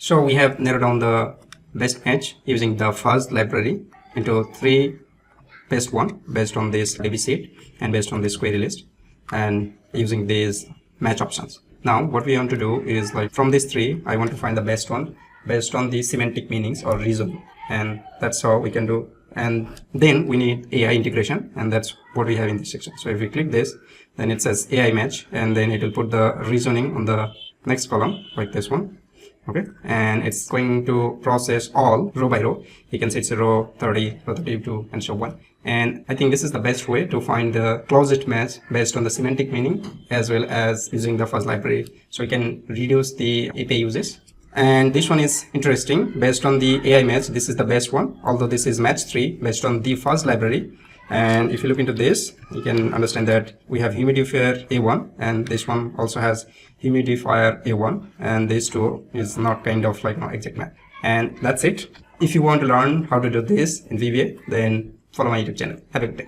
So we have narrowed down the best match using the fuzz library into 3 best one based on this DB set and based on this query list and using these match options. Now what we want to do is, like, from these 3 I want to find the best one based on the semantic meanings or reason, and that's how we can do. And then we need AI integration, and that's what we have in this section. So if we click this, then it says AI match, and then it will put the reasoning on the next column like this one. Okay, and it's going to process all row by row. You can see it's row 30, row 32, and so on. And I think this is the best way to find the closest match based on the semantic meaning as well as using the fuzz library, so we can reduce the API uses. And this one is interesting. Based on the AI match, this is the best one, although this is match 3 based on the fuzz library. And if you look into this, you can understand that we have humidifier A1, and this one also has humidifier A1, and these two is not kind of like exact match. And that's it. If you want to learn how to do this in VBA, then follow my YouTube channel. Have a good day.